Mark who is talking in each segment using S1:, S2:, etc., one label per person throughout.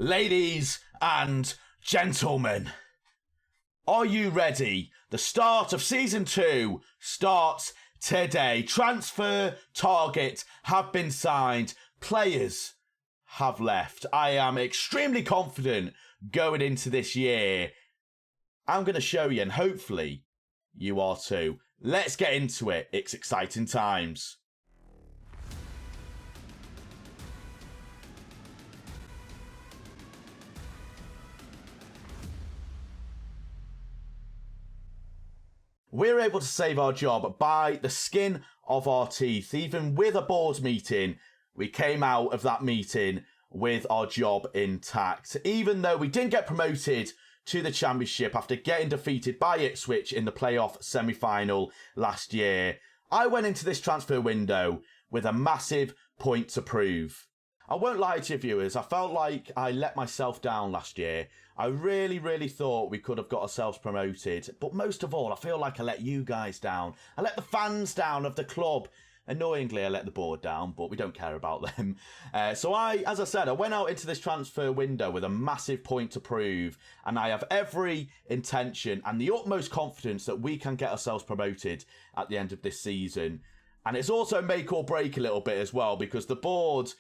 S1: Ladies and gentlemen, are you ready? The start of Season 2 starts today. Transfer targets have been signed. Players have left. I am extremely confident going into this year. I'm going to show you, and hopefully you are too. Let's get into it. It's exciting times. We're able to save our job by the skin of our teeth. Even with a board meeting, we came out of that meeting with our job intact. Even though we didn't get promoted to the Championship after getting defeated by Ipswich in the playoff semi-final last year, I went into this transfer window with a massive point to prove. I won't lie to you viewers, I felt like I let myself down last year. I really thought we could have got ourselves promoted. But most of all, I feel like I let you guys down. I let the fans down of the club. Annoyingly, I let the board down, but we don't care about them. So as I said, I went out into this transfer window with a massive point to prove. And I have every intention and the utmost confidence that we can get ourselves promoted at the end of this season. And it's also make or break a little bit as well, because the board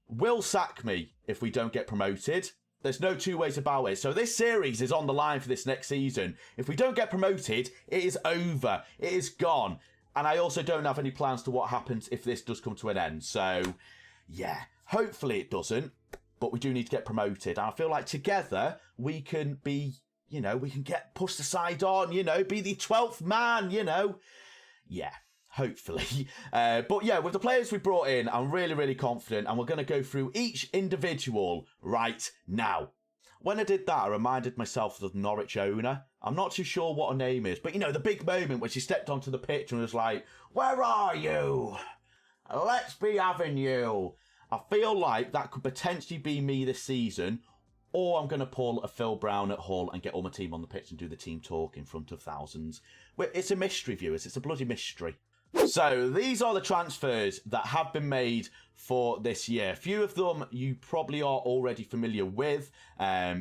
S1: will sack me if we don't get promoted. There's no two ways about it. So this series is on the line for this next season. If we don't get promoted, it is over. It is gone. And I also don't have any plans to what happens if this does come to an end. So, yeah, hopefully it doesn't. But we do need to get promoted. And I feel like together we can be, we can get pushed aside on, be the 12th man, Yeah. Hopefully. But yeah, with the players we brought in, I'm really confident, and we're going to go through each individual right now. When I did that, I reminded myself of the Norwich owner. I'm not too sure what her name is, but the big moment when she stepped onto the pitch and was like, "Where are you? Let's be having you." I feel like that could potentially be me this season, or I'm going to pull a Phil Brown at Hull and get all my team on the pitch and do the team talk in front of thousands. It's a mystery, viewers. It's a bloody mystery. So these are the transfers that have been made for this year. A few of them you probably are already familiar with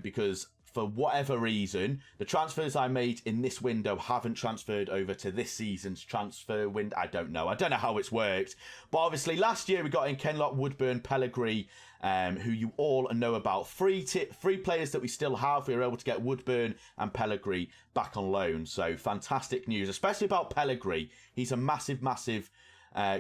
S1: because for whatever reason, the transfers I made in this window haven't transferred over to this season's transfer window. I don't know how it's worked. But obviously last year we got in Kenlock, Woodburn, Pellegrini, who you all know about. Three players that we still have. We were able to get Woodburn and Pellegrini back on loan. So fantastic news, especially about Pellegrini. He's a massive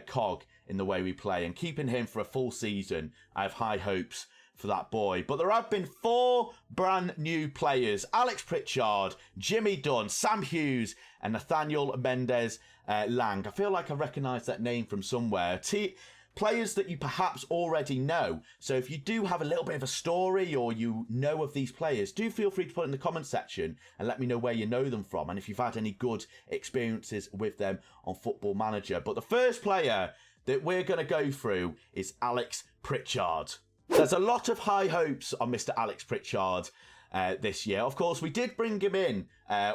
S1: cog in the way we play. And keeping him for a full season, I have high hopes for that boy. But there have been 4 brand new players: Alex Pritchard, Jimmy Dunn, Sam Hughes, and Nathaniel Mendez Lang. I feel like I recognise that name from somewhere. Players that you perhaps already know. So if you do have a little bit of a story or you know of these players, do feel free to put it in the comment section and let me know where you know them from and if you've had any good experiences with them on Football Manager. But the first player that we're going to go through is Alex Pritchard. There's a lot of high hopes on Mr. Alex Pritchard this year. Of course, we did bring him in,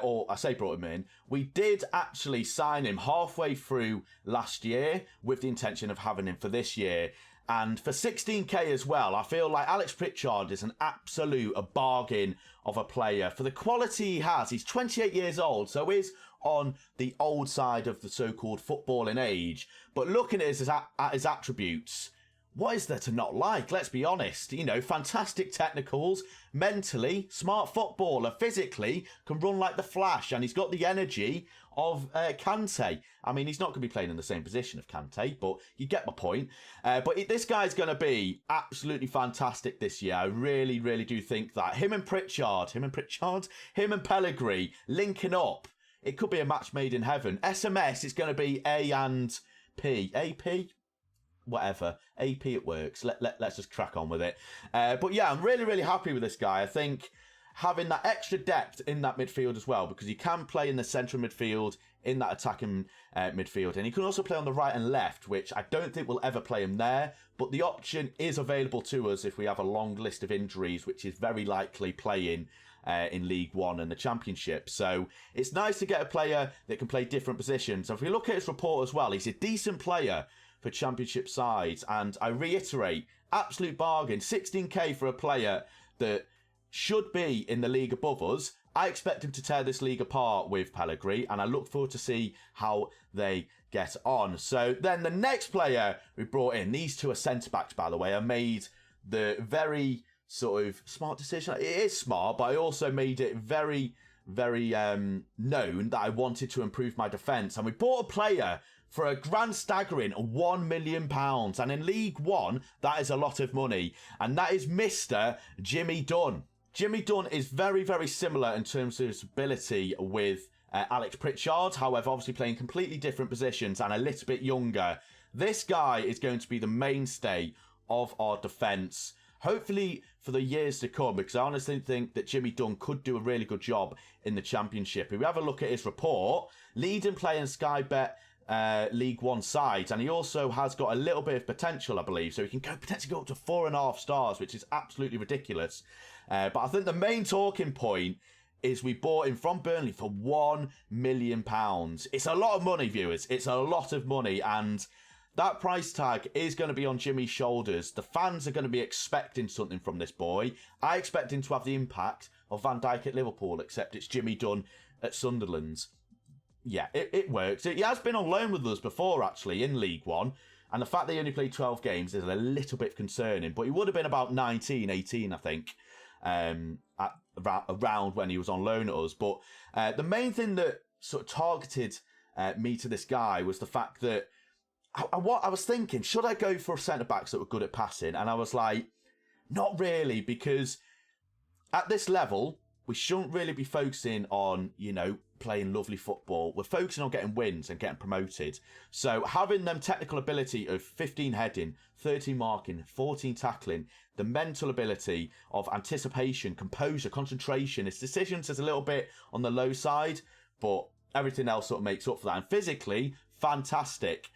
S1: or I say brought him in, we did actually sign him halfway through last year with the intention of having him for this year. And for 16k as well, I feel like Alex Pritchard is an absolute bargain of a player. For the quality he has, he's 28 years old, so is on the old side of the so-called footballing age. But looking at his attributes, what is there to not like? Let's be honest. Fantastic technicals, mentally, smart footballer, physically, can run like the Flash, and he's got the energy of Kante. I mean, he's not going to be playing in the same position of Kante, but you get my point. But this guy's going to be absolutely fantastic this year. I really do think that. Him and Pellegrini linking up, it could be a match made in heaven. SMS, it's going to be A and P. AP? Whatever. AP, it works. Let's just crack on with it. But yeah, I'm really happy with this guy. I think having that extra depth in that midfield as well, because he can play in the central midfield, in that attacking midfield, and he can also play on the right and left, which I don't think we'll ever play him there, but the option is available to us if we have a long list of injuries, which is very likely playing in League One and the Championship. So it's nice to get a player that can play different positions. So if we look at his report as well, he's a decent player for Championship sides, and I reiterate, absolute bargain. 16k for a player that should be in the league above us. I expect him to tear this league apart with Pellegrini, and I look forward to see how they get on. So then the next player we brought in, these two are centre-backs, by the way. I made the very sort of smart decision. It is smart, but I also made it very, very known that I wanted to improve my defence. And we bought a player for a grand staggering £1 million. And in League One, that is a lot of money. And that is Mr. Jimmy Dunn. Jimmy Dunn is very, very similar in terms of his ability with Alex Pritchard. However, obviously playing completely different positions and a little bit younger. This guy is going to be the mainstay of our defence, hopefully for the years to come, because I honestly think that Jimmy Dunn could do a really good job in the Championship. If we have a look at his report, leading player in Sky Bet League One sides, and he also has got a little bit of potential, I believe, so he can potentially go up to 4.5 stars, which is absolutely ridiculous. But I think the main talking point is we bought him from Burnley for £1 million. It's a lot of money, viewers. It's a lot of money, and that price tag is going to be on Jimmy's shoulders. The fans are going to be expecting something from this boy. I expect him to have the impact of Van Dijk at Liverpool, except it's Jimmy Dunn at Sunderland. Yeah, it works. He has been on loan with us before, actually, in League One. And the fact that he only played 12 games is a little bit concerning. But he would have been about 19, 18, I think, around when he was on loan at us. But the main thing that sort of targeted me to this guy was the fact that I was thinking, should I go for centre-backs that were good at passing? And I was like, not really, because at this level, we shouldn't really be focusing on, playing lovely football. We're focusing on getting wins and getting promoted. So having them technical ability of 15 heading, 13 marking, 14 tackling, the mental ability of anticipation, composure, concentration, his decisions is a little bit on the low side, but everything else sort of makes up for that. And physically, fantastic.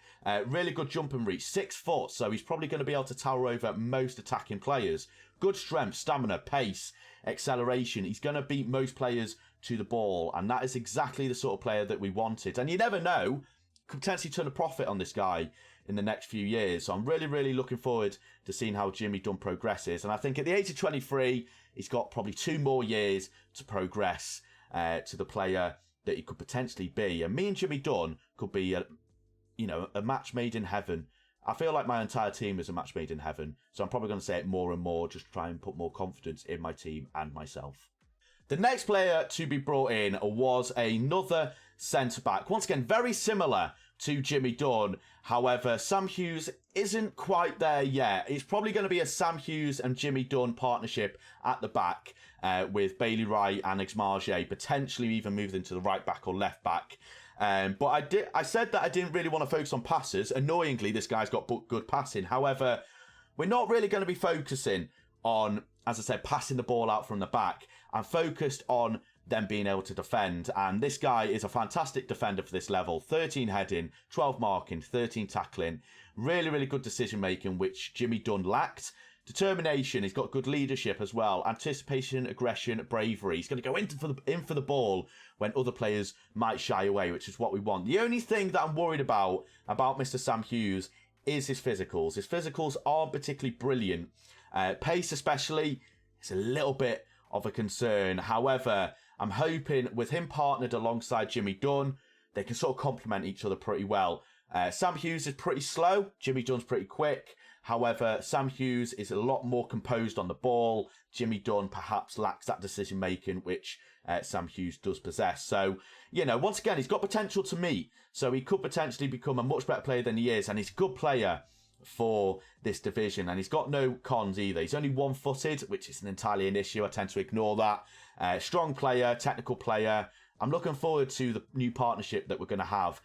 S1: Really good jump and reach, 6 foot, so he's probably going to be able to tower over most attacking players. Good strength, stamina, pace, acceleration. He's going to beat most players to the ball, and that is exactly the sort of player that we wanted. And you never know, could potentially turn a profit on this guy in the next few years. So I'm really, really looking forward to seeing how Jimmy Dunn progresses. And I think at the age of 23, he's got probably 2 more years to progress to the player that he could potentially be. And me and Jimmy Dunn could be a match made in heaven. I feel like my entire team is a match made in heaven. So I'm probably going to say it more and more, just try and put more confidence in my team and myself. The next player to be brought in was another centre-back. Once again, very similar to Jimmy Dunn. However, Sam Hughes isn't quite there yet. It's probably going to be a Sam Hughes and Jimmy Dunn partnership at the back with Bailey Wright and Xmarge potentially even moved into the right back or left back. But I said that I didn't really want to focus on passes. Annoyingly, this guy's got good passing. However, we're not really going to be focusing on, as I said, passing the ball out from the back. I'm focused on them being able to defend. And this guy is a fantastic defender for this level. 13 heading, 12 marking, 13 tackling. Really, really good decision making, which Jimmy Dunn lacked. Determination, he's got good leadership as well. Anticipation, aggression, bravery. He's going to go in for the ball when other players might shy away, which is what we want. The only thing that I'm worried about Mr. Sam Hughes is his physicals. His physicals aren't particularly brilliant. Pace especially is a little bit of a concern. However, I'm hoping with him partnered alongside Jimmy Dunn, they can sort of complement each other pretty well. Sam Hughes is pretty slow. Jimmy Dunn's pretty quick. However, Sam Hughes is a lot more composed on the ball. Jimmy Dunn perhaps lacks that decision making, which Sam Hughes does possess. So, once again, he's got potential to meet. So he could potentially become a much better player than he is. And he's a good player for this division. And he's got no cons either. He's only one-footed, which isn't entirely an issue. I tend to ignore that. Strong player, technical player. I'm looking forward to the new partnership that we're going to have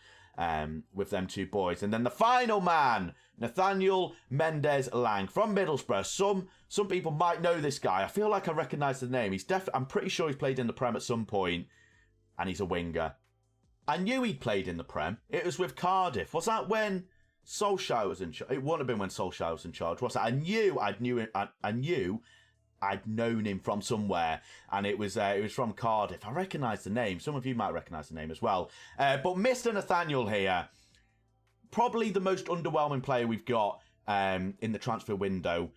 S1: with them two boys. And then the final man, Nathaniel Mendez-Lang from Middlesbrough. Some people might know this guy. I feel like I recognise the name. I'm pretty sure he's played in the Prem at some point, and he's a winger. I knew he'd played in the Prem. It was with Cardiff. Was that when Solskjaer was in charge? It wouldn't have been when Solskjaer was in charge, was it? I knew I'd known him from somewhere, and it was from Cardiff. I recognise the name. Some of you might recognise the name as well. But Mr. Nathaniel here, probably the most underwhelming player we've got in the transfer window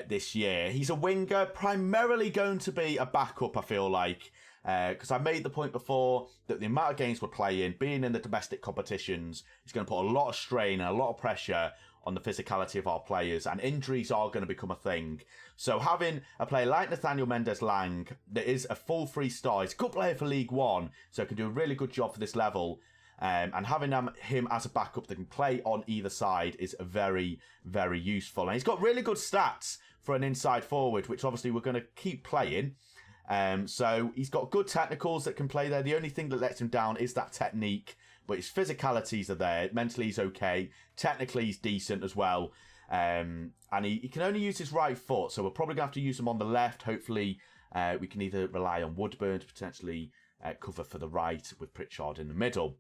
S1: this year. He's a winger, primarily going to be a backup, I feel like, because I made the point before that the amount of games we're playing, being in the domestic competitions, is going to put a lot of strain and a lot of pressure on the physicality of our players, and injuries are going to become a thing. So having a player like Nathaniel Mendes-Lang that is a full free star, he's a good player for League One, so can do a really good job for this level. And having him as a backup that can play on either side is very, very useful. And he's got really good stats for an inside forward, which obviously we're going to keep playing. So he's got good technicals that can play there. The only thing that lets him down is that technique, but his physicalities are there. Mentally, he's okay. Technically, he's decent as well. And he can only use his right foot, so we're probably going to have to use him on the left. Hopefully, we can either rely on Woodburn to potentially cover for the right with Pritchard in the middle.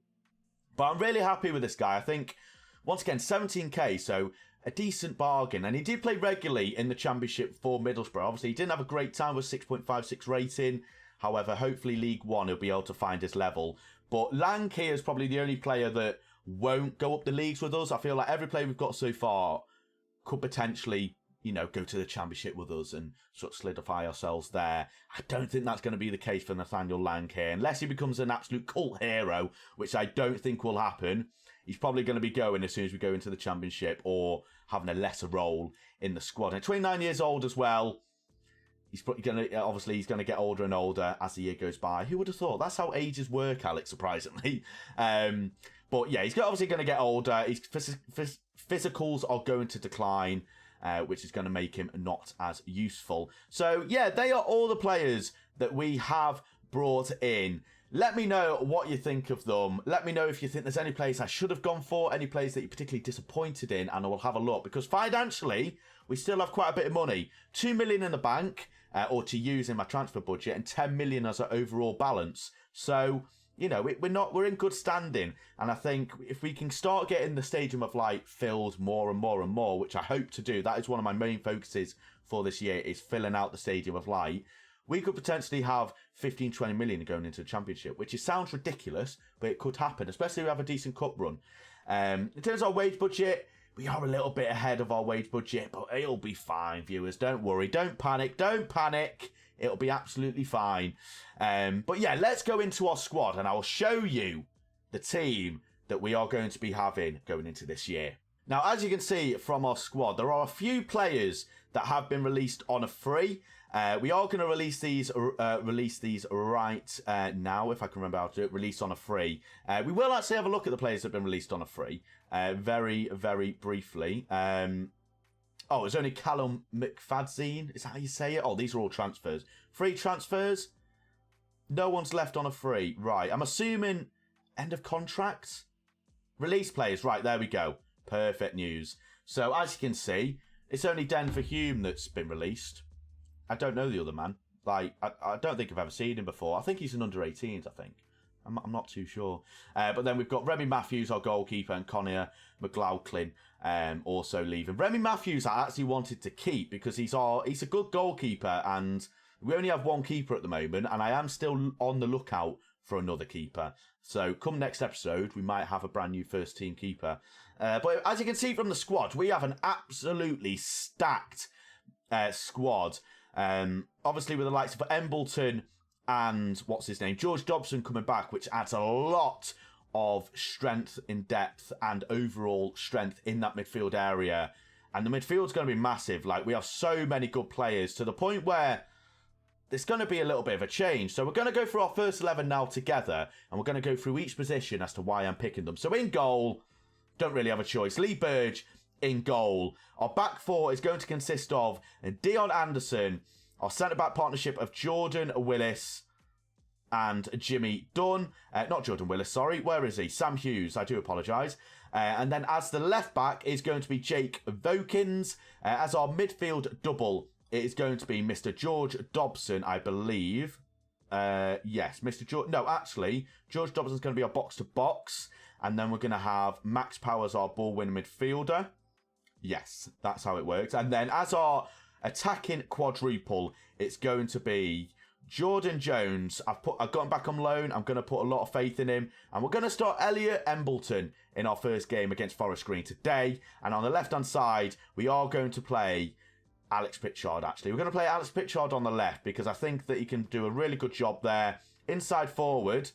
S1: But I'm really happy with this guy. I think, once again, 17k, so a decent bargain. And he did play regularly in the Championship for Middlesbrough. Obviously, he didn't have a great time with 6.56 rating. However, hopefully League One, he'll be able to find his level. But Lang here is probably the only player that won't go up the leagues with us. I feel like every player we've got so far could potentially, go to the Championship with us and sort of solidify ourselves there. I don't think that's going to be the case for Nathaniel Lang here, unless he becomes an absolute cult hero, which I don't think will happen. He's probably going to be going as soon as we go into the Championship, or having a lesser role in the squad. And 29 years old as well. He's probably going to, obviously, he's going to get older and older as the year goes by. Who would have thought? That's how ages work, Alex, surprisingly. But yeah, he's obviously going to get older. His physicals are going to decline, which is going to make him not as useful. So yeah, they are all the players that we have brought in. Let me know what you think of them. Let me know if you think there's any players I should have gone for, any players that you're particularly disappointed in, and I will have a look. Because financially, we still have quite a bit of money. 2 million in the bank, or to use in my transfer budget, and 10 million as an overall balance. So, we're in good standing. And I think if we can start getting the Stadium of Light filled more and more and more, which I hope to do, that is one of my main focuses for this year, is filling out the Stadium of Light. We could potentially have 15, 20 million going into the Championship, which sounds ridiculous, but it could happen, especially if we have a decent cup run. In terms of our wage budget, we are a little bit ahead of our wage budget, but it'll be fine, viewers. Don't worry. Don't panic. Don't panic. It'll be absolutely fine. But yeah, let's go into our squad, and I will show you the team that we are going to be having going into this year. Now, as you can see from our squad, there are a few players that have been released on a free. We are going to release these right now, if I can remember how to do it. Release on a free. We will actually have a look at the players that have been released on a free, very, very briefly. It's only Callum McFadzine. Is that how you say it? Oh, these are all transfers. Free transfers. No one's left on a free. Right, I'm assuming end of contract. Release players. Right, there we go. Perfect news. So, as you can see, it's only Denver Hume that's been released. I don't know the other man. I don't think I've ever seen him before. I think he's an under-18s, I think. I'm not too sure. But then we've got Remy Matthews, our goalkeeper, and Connor McLaughlin also leaving. Remy Matthews I actually wanted to keep because he's a good goalkeeper, and we only have one keeper at the moment, and I am still on the lookout for another keeper. So come next episode, we might have a brand new first team keeper. But as you can see from the squad, we have an absolutely stacked squad. Obviously with the likes of Embleton and George Dobson coming back, which adds a lot of strength in depth and overall strength in that midfield area. And the midfield's going to be massive. Like, we have so many good players to the point where there's going to be a little bit of a change. So we're going to go through our first 11 now together, and we're going to go through each position as to why I'm picking them. So in goal, don't really have a choice. Lee Burge in goal. Our back four is going to consist of Dion Anderson, our centre-back partnership of Jordan Willis and Jimmy Dunn. Not Jordan Willis, sorry. Where is he? Sam Hughes. I do apologise. And then as the left-back is going to be Jake Vokins. As our midfield double, it is going to be Mr. George Dobson, I believe. Yes, Mr. George... No, actually, George Dobson's going to be our box-to-box. And then we're going to have Max Powers, our ball-winning midfielder. Yes, that's how it works. And then as our attacking quadruple, it's going to be Jordan Jones, I've got him back on loan. I'm going to put a lot of faith in him. And we're going to start Elliot Embleton in our first game against Forest Green today. And on the left-hand side, we are going to play Alex Pritchard, actually. We're going to play Alex Pritchard on the left because I think that he can do a really good job there. Inside forward,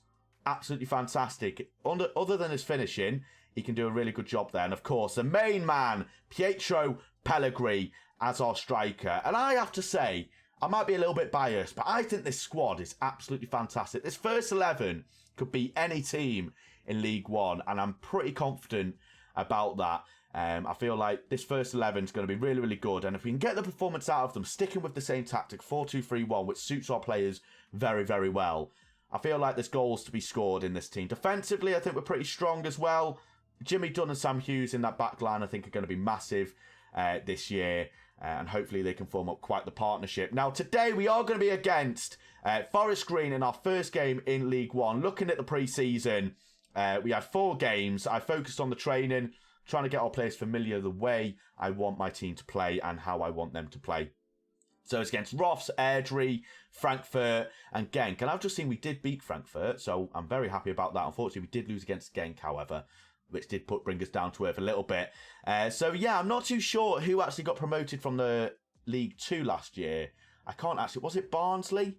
S1: absolutely fantastic. Other than his finishing, he can do a really good job there. And of course, the main man, Pietro Pellegrini, as our striker. And I have to say, I might be a little bit biased, but I think this squad is absolutely fantastic. This first 11 could be any team in League One, and I'm pretty confident about that. I feel like this first 11 is going to be really, really good. And if we can get the performance out of them, sticking with the same tactic, 4-2-3-1, which suits our players very, very well, I feel like there's goals to be scored in this team. Defensively, I think we're pretty strong as well. Jimmy Dunn and Sam Hughes in that back line, I think, are going to be massive this year. And hopefully they can form up quite the partnership. Now, today we are going to be against Forest Green in our first game in League One. Looking at the pre-season, we had 4 games. I focused on the training, trying to get our players familiar the way I want my team to play and how I want them to play. So it's against Ross, Airdrie, Frankfurt and Genk. And I've just seen we did beat Frankfurt, so I'm very happy about that. Unfortunately, we did lose against Genk, however, which did bring us down to earth a little bit. So, yeah, I'm not too sure who actually got promoted from the League 2 last year. I can't actually... Was it Barnsley?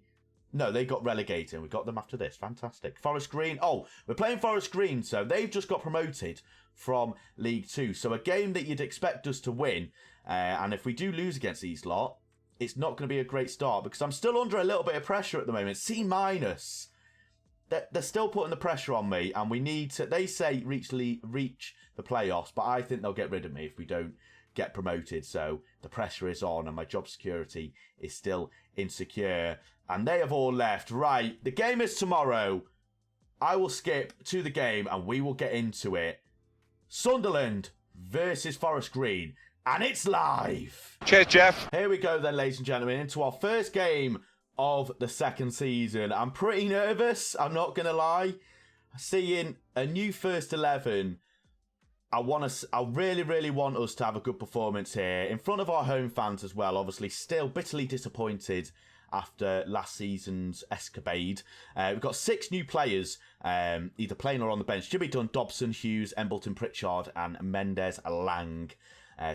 S1: No, they got relegated. We got them after this. Fantastic. Forest Green. Oh, we're playing Forest Green, so they've just got promoted from League 2. So a game that you'd expect us to win. And if we do lose against these lot, it's not going to be a great start because I'm still under a little bit of pressure at the moment. C-. They're still putting the pressure on me, and we need to, they say, reach the playoffs, but I think they'll get rid of me if we don't get promoted. So the pressure is on, and my job security is still insecure. And they have all left. Right, the game is tomorrow. I will skip to the game, and we will get into it. Sunderland versus Forest Green, and it's live.
S2: Cheers, Jeff.
S1: Here we go then, ladies and gentlemen, into our first game of the second season. I'm pretty nervous, I'm not gonna lie. Seeing a new first 11, I really want us to have a good performance here in front of our home fans as well. Obviously, still bitterly disappointed after last season's escapade. We've got 6 new players, either playing or on the bench. Jimmy Dunn, Dobson, Hughes, Embleton, Pritchard, and Mendes Lang.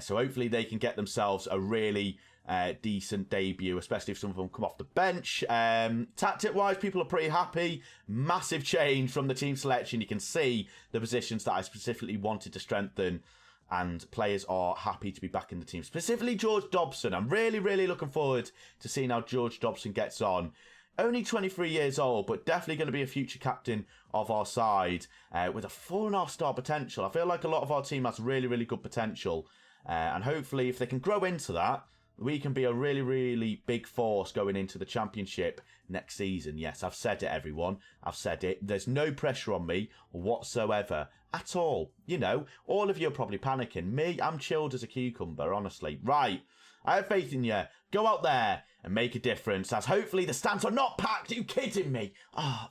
S1: So hopefully they can get themselves a really decent debut, especially if some of them come off the bench. Tactic-wise, people are pretty happy. Massive change from the team selection. You can see the positions that I specifically wanted to strengthen, and players are happy to be back in the team. Specifically, George Dobson. I'm really looking forward to seeing how George Dobson gets on. Only 23 years old, but definitely going to be a future captain of our side with a 4.5-star potential. I feel like a lot of our team has really good potential. And hopefully, if they can grow into that, we can be a really big force going into the Championship next season. Yes, I've said it, everyone. I've said it. There's no pressure on me whatsoever at all. You know, all of you are probably panicking. Me, I'm chilled as a cucumber, honestly. Right, I have faith in you. Go out there and make a difference, as hopefully the stands are not packed. Are you kidding me?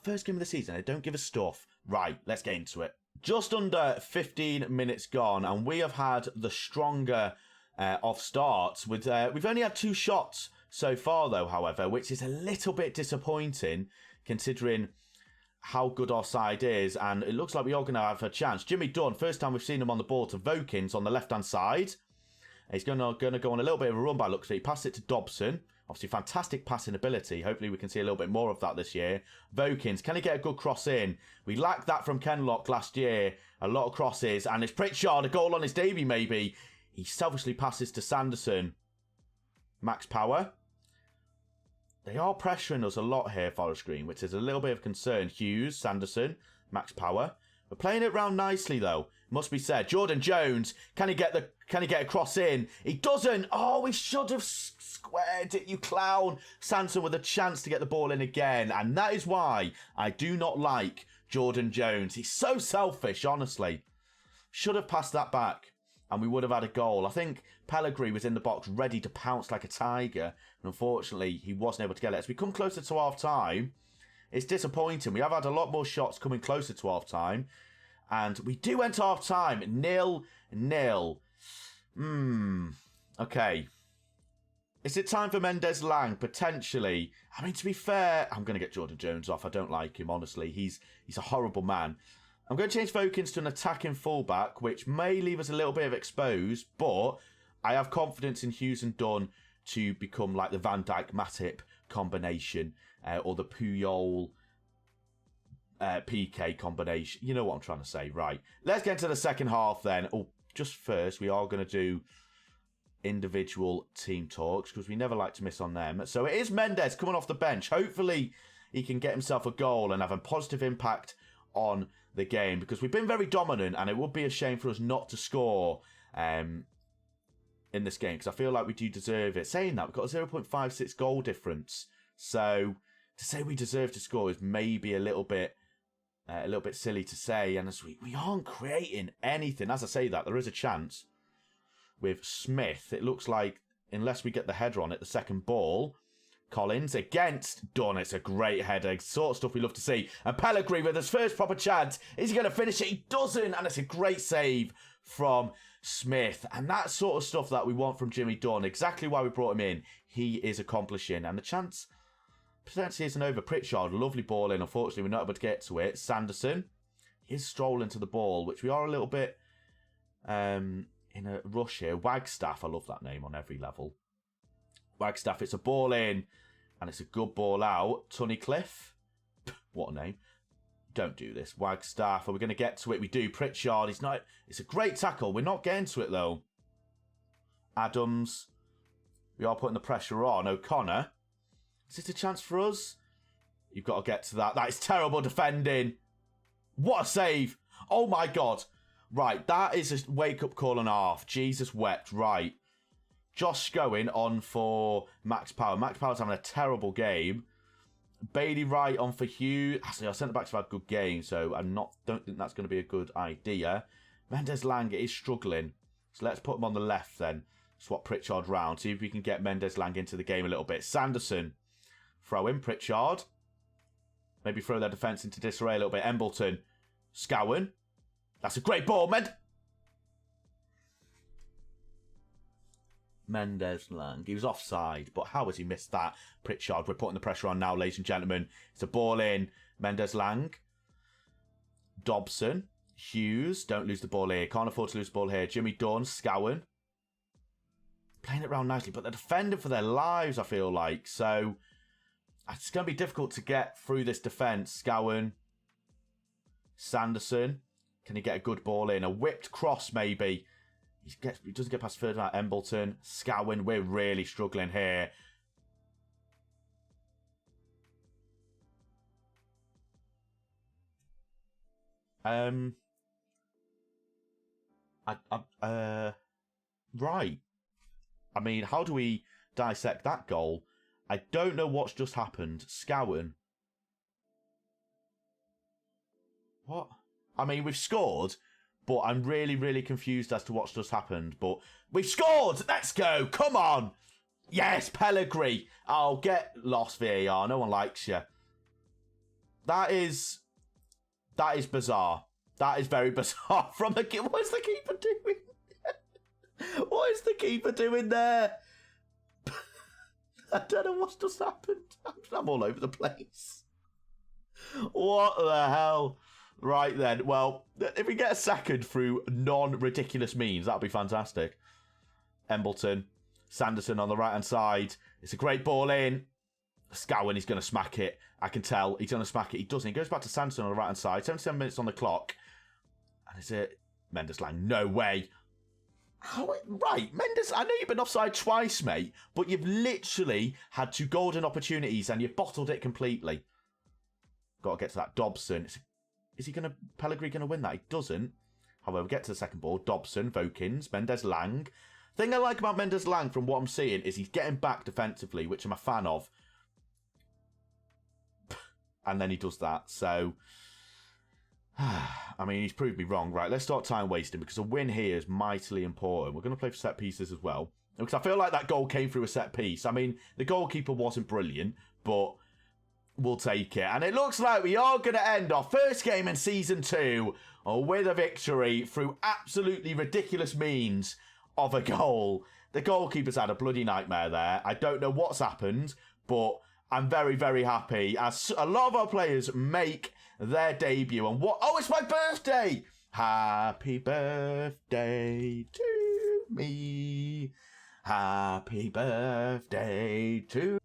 S1: First game of the season. They don't give a stuff. Right, let's get into it. Just under 15 minutes gone, and we have had the stronger off starts. With we've only had 2 shots so far, though, however, which is a little bit disappointing considering how good our side is. And it looks like we are going to have a chance. Jimmy Dunn, first time we've seen him on the ball to Vokins on the left-hand side. He's going to go on a little bit of a run by looks. He passed it to Dobson. Obviously, fantastic passing ability. Hopefully, we can see a little bit more of that this year. Vokins, can he get a good cross in? We lacked that from Kenlock last year. A lot of crosses. And it's Pritchard, a goal on his debut, maybe. He selfishly passes to Sanderson. Max Power. They are pressuring us a lot here, Forest Green, which is a little bit of concern. Hughes, Sanderson, Max Power. We're playing it round nicely, though. Must be said. Jordan Jones, can he get a cross in? He doesn't. Oh, we should have squared it, you clown. Sanson with a chance to get the ball in again. And that is why I do not like Jordan Jones. He's so selfish, honestly. Should have passed that back, and we would have had a goal. I think Pellegrini was in the box ready to pounce like a tiger. And unfortunately, he wasn't able to get it. As we come closer to half-time, it's disappointing. We have had a lot more shots coming closer to half-time. And we do enter half-time. 0-0. Okay. Is it time for Mendez-Lang? Potentially. I mean, to be fair, I'm going to get Jordan Jones off. I don't like him, honestly. He's a horrible man. I'm going to change Vokins to an attacking fullback, which may leave us a little bit of exposed, but I have confidence in Hughes and Dunn to become like the Van Dijk-Matip combination, or the Puyol PK combination. You know what I'm trying to say, right? Let's get to the second half then. Oh, just first, we are going to do individual team talks because we never like to miss on them. So it is Mendes coming off the bench. Hopefully he can get himself a goal and have a positive impact on the game, because we've been very dominant and it would be a shame for us not to score in this game, because I feel like we do deserve it. Saying that, we've got a 0.56 goal difference, so to say we deserve to score is maybe a little bit silly to say, and as we aren't creating anything. As I say that, there is a chance with Smith. It looks like, unless we get the header on it, the second ball. Collins against Dunn. It's a great header. Sort of stuff we love to see. And Pellegrini with his first proper chance. Is he going to finish it? He doesn't. And it's a great save from Smith. And that sort of stuff that we want from Jimmy Dunn. Exactly why we brought him in. He is accomplishing. And the chance potentially isn't over. Pritchard, lovely ball in. Unfortunately, we're not able to get to it. Sanderson is strolling to the ball, which we are a little bit in a rush here. Wagstaff, I love that name on every level. Wagstaff, it's a ball in, and it's a good ball out. Tunnicliffe, what a name. Don't do this. Wagstaff, are we going to get to it? We do. Pritchard, it's a great tackle. We're not getting to it, though. Adams, we are putting the pressure on. O'Connor, is it a chance for us? You've got to get to that. That is terrible defending. What a save. Oh, my God. Right, that is a wake-up call and a half. Jesus wept. Right. Josh Scowen on for Max Power. Max Power's having a terrible game. Bailey Wright on for Hugh. Actually, our centre-backs have had good games, so don't think that's going to be a good idea. Mendez-Lang is struggling. So let's put him on the left then. Swap Pritchard round. See if we can get Mendez-Lang into the game a little bit. Sanderson. Throw in Pritchard. Maybe throw their defence into disarray a little bit. Embleton. Scowen. That's a great ball, Mendez-Lang. He was offside, but how has he missed that? Pritchard, we're putting the pressure on now, ladies and gentlemen. It's a ball in. Mendez-Lang. Dobson. Hughes. Don't lose the ball here. Can't afford to lose the ball here. Jimmy Dunn. Scowen. Playing it round nicely, but they're defending for their lives, I feel like. So it's going to be difficult to get through this defence. Scowen. Sanderson. Can he get a good ball in? A whipped cross, maybe. He doesn't get past third round. Embleton. Scowen. We're really struggling here. Right. I mean, how do we dissect that goal? I don't know what's just happened. Scowen. What? I mean, we've scored, but I'm really, really confused as to what's just happened. But we've scored! Let's go! Come on! Yes, Pellegrini! Oh, get lost, VAR. No one likes you. That is bizarre. That is very bizarre from the keeper. What is the keeper doing? What is the keeper doing there? I don't know what's just happened. I'm all over the place. What the hell? Right then, well, if we get a second through non-ridiculous means, that'll be fantastic. Embleton, Sanderson on the right-hand side. It's a great ball in. Scowen, he's going to smack it. I can tell he's going to smack it. He doesn't. He goes back to Sanderson on the right-hand side. 77 minutes on the clock. And is it Mendez-Lang? No way. Right, Mendes, I know you've been offside twice, mate, but you've literally had two golden opportunities and you've bottled it completely. Got to get to that. Dobson. Is Pellegrini going to win that? He doesn't. However, get to the second ball. Dobson, Vokins, Mendez-Lang. The thing I like about Mendez-Lang from what I'm seeing is he's getting back defensively, which I'm a fan of. And then he does that. So, I mean, he's proved me wrong. Right, let's start time wasting because a win here is mightily important. We're going to play for set pieces as well. Because I feel like that goal came through a set piece. I mean, the goalkeeper wasn't brilliant, but we'll take it. And it looks like we are going to end our first game in Season 2 with a victory through absolutely ridiculous means of a goal. The goalkeeper's had a bloody nightmare there. I don't know what's happened, but I'm very, very happy as a lot of our players make their debut. And what? Oh, it's my birthday! Happy birthday to me. Happy birthday to...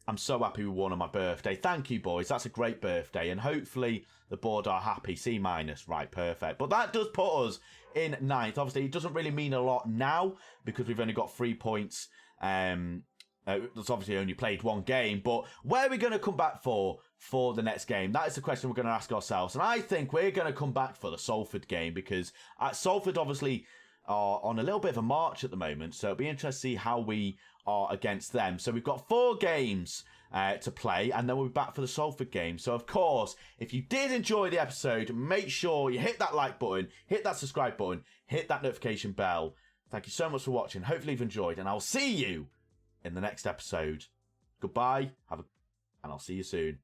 S1: I'm so happy we won on my birthday. Thank you, boys. That's a great birthday. And hopefully the board are happy. C-. Right, perfect. But that does put us in ninth. Obviously, it doesn't really mean a lot now because we've only got 3 points. It's obviously only played one game. But where are we going to come back for the next game? That is the question we're going to ask ourselves. And I think we're going to come back for the Salford game because Salford obviously are on a little bit of a march at the moment. So it'll be interesting to see how we are against them. So we've got 4 games to play, and then we'll be back for the Salford game. So, of course, if you did enjoy the episode, make sure you hit that like button, hit that subscribe button, hit that notification bell. Thank you so much for watching. Hopefully you've enjoyed, and I'll see you in the next episode. Goodbye, and I'll see you soon.